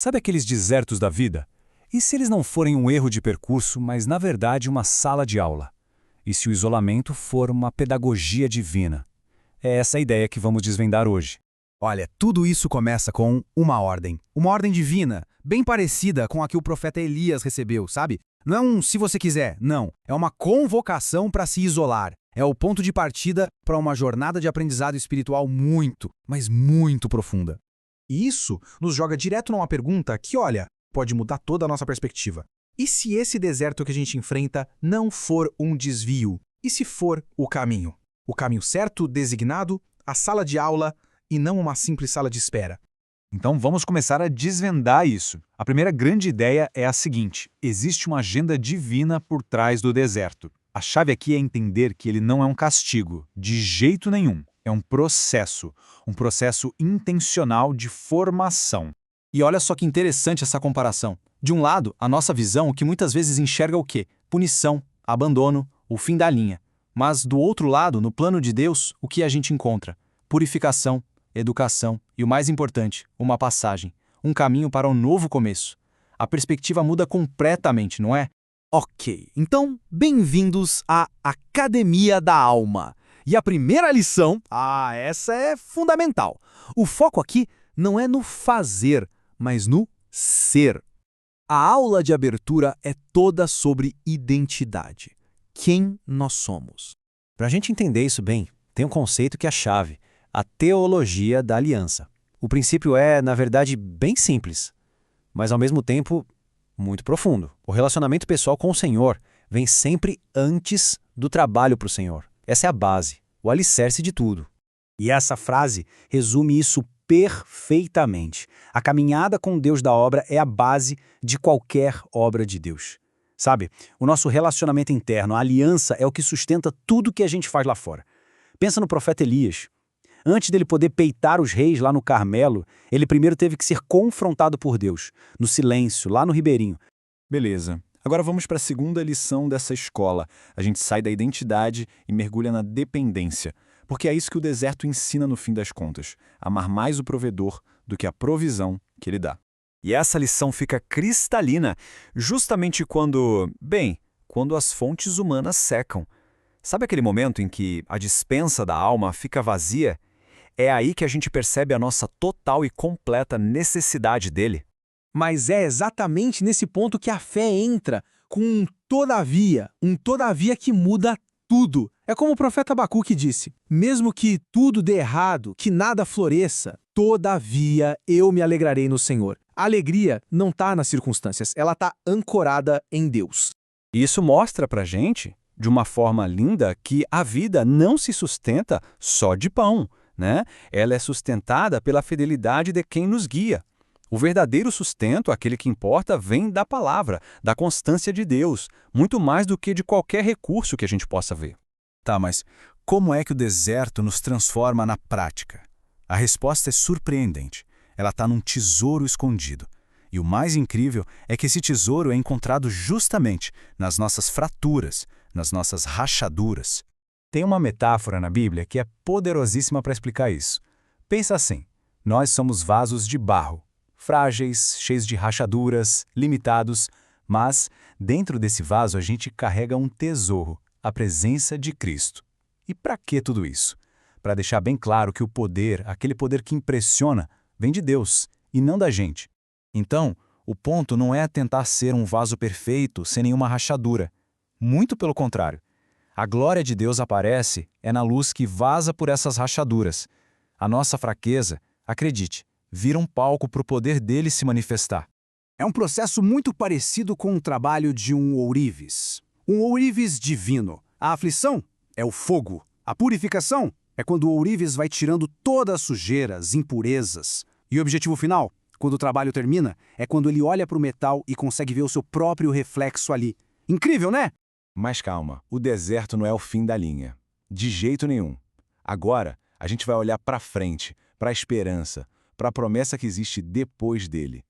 Sabe aqueles desertos da vida? E se eles não forem um erro de percurso, mas na verdade uma sala de aula? E se o isolamento for uma pedagogia divina? É essa a ideia que vamos desvendar hoje. Olha, tudo isso começa com uma ordem divina, bem parecida com a que o profeta Elias recebeu, sabe? Não é um se você quiser, não. É uma convocação para se isolar. É o ponto de partida para uma jornada de aprendizado espiritual muito, mas muito profunda. E isso nos joga direto numa pergunta que, olha, pode mudar toda a nossa perspectiva. E se esse deserto que a gente enfrenta não for um desvio? E se for o caminho? O caminho certo, designado, a sala de aula e não uma simples sala de espera. Então vamos começar a desvendar isso. A primeira grande ideia é a seguinte: existe uma agenda divina por trás do deserto. A chave aqui é entender que ele não é um castigo, de jeito nenhum. É um processo intencional de formação. E olha só que interessante essa comparação. De um lado, a nossa visão, que muitas vezes enxerga o quê? Punição, abandono, o fim da linha. Mas do outro lado, no plano de Deus, o que a gente encontra? Purificação, educação e, o mais importante, uma passagem, um caminho para um novo começo. A perspectiva muda completamente, não é? Ok, então, bem-vindos à Academia da Alma. E a primeira lição, essa é fundamental. O foco aqui não é no fazer, mas no ser. A aula de abertura é toda sobre identidade. Quem nós somos. Para a gente entender isso bem, tem um conceito que é a chave, a teologia da aliança. O princípio é, na verdade, bem simples, mas ao mesmo tempo muito profundo. O relacionamento pessoal com o Senhor vem sempre antes do trabalho para o Senhor. Essa é a base, o alicerce de tudo. E essa frase resume isso perfeitamente. A caminhada com o Deus da obra é a base de qualquer obra de Deus. Sabe, o nosso relacionamento interno, a aliança, é o que sustenta tudo que a gente faz lá fora. Pensa no profeta Elias. Antes dele poder peitar os reis lá no Carmelo, ele primeiro teve que ser confrontado por Deus, no silêncio, lá no ribeirinho. Beleza. Agora vamos para a segunda lição dessa escola. A gente sai da identidade e mergulha na dependência. Porque é isso que o deserto ensina no fim das contas. Amar mais o provedor do que a provisão que ele dá. E essa lição fica cristalina justamente quando as fontes humanas secam. Sabe aquele momento em que a despensa da alma fica vazia? É aí que a gente percebe a nossa total e completa necessidade dele. Mas é exatamente nesse ponto que a fé entra, com um todavia que muda tudo. É como o profeta Abacuque disse: mesmo que tudo dê errado, que nada floresça, todavia eu me alegrarei no Senhor. A alegria não está nas circunstâncias, ela está ancorada em Deus. Isso mostra pra gente, de uma forma linda, que a vida não se sustenta só de pão, né? Ela é sustentada pela fidelidade de quem nos guia. O verdadeiro sustento, aquele que importa, vem da palavra, da constância de Deus, muito mais do que de qualquer recurso que a gente possa ver. Tá, mas como é que o deserto nos transforma na prática? A resposta é surpreendente. Ela está num tesouro escondido. E o mais incrível é que esse tesouro é encontrado justamente nas nossas fraturas, nas nossas rachaduras. Tem uma metáfora na Bíblia que é poderosíssima para explicar isso. Pensa assim: nós somos vasos de barro, frágeis, cheios de rachaduras, limitados, mas dentro desse vaso a gente carrega um tesouro, a presença de Cristo. E para que tudo isso? Para deixar bem claro que o poder, aquele poder que impressiona, vem de Deus e não da gente. Então, o ponto não é tentar ser um vaso perfeito sem nenhuma rachadura. Muito pelo contrário. A glória de Deus aparece na luz que vaza por essas rachaduras. A nossa fraqueza, acredite, vira um palco para o poder dele se manifestar. É um processo muito parecido com o trabalho de um ourives. Um ourives divino. A aflição é o fogo. A purificação é quando o ourives vai tirando todas as sujeiras, impurezas. E o objetivo final, quando o trabalho termina, é quando ele olha para o metal e consegue ver o seu próprio reflexo ali. Incrível, né? Mas calma, o deserto não é o fim da linha. De jeito nenhum. Agora, a gente vai olhar para frente, para a esperança, para a promessa que existe depois dele.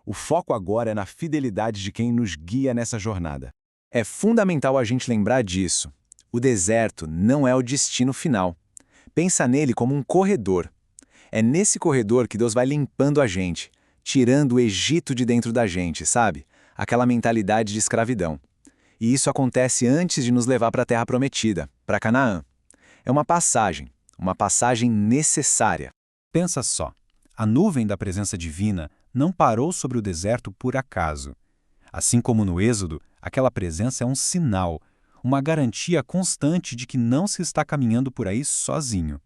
O foco agora é na fidelidade de quem nos guia nessa jornada. É fundamental a gente lembrar disso. O deserto não é o destino final. Pensa nele como um corredor. É nesse corredor que Deus vai limpando a gente, tirando o Egito de dentro da gente, sabe? Aquela mentalidade de escravidão. E isso acontece antes de nos levar para a Terra Prometida, para Canaã. É uma passagem necessária. Pensa só, a nuvem da presença divina não parou sobre o deserto por acaso. Assim como no Êxodo, aquela presença é um sinal, uma garantia constante de que não se está caminhando por aí sozinho.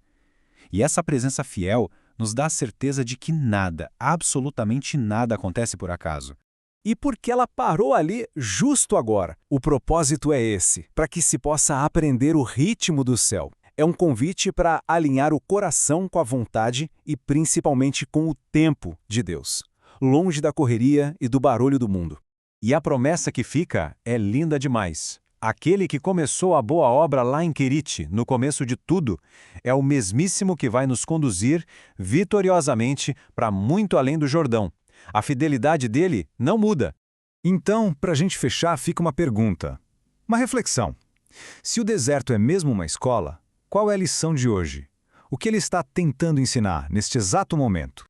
E essa presença fiel nos dá a certeza de que nada, absolutamente nada acontece por acaso. E por que ela parou ali justo agora? O propósito é esse, para que se possa aprender o ritmo do céu. É um convite para alinhar o coração com a vontade e principalmente com o tempo de Deus, longe da correria e do barulho do mundo. E a promessa que fica é linda demais. Aquele que começou a boa obra lá em Querite, no começo de tudo, é o mesmíssimo que vai nos conduzir vitoriosamente para muito além do Jordão. A fidelidade dele não muda. Então, para a gente fechar, fica uma pergunta, uma reflexão. Se o deserto é mesmo uma escola, qual é a lição de hoje? O que ele está tentando ensinar neste exato momento?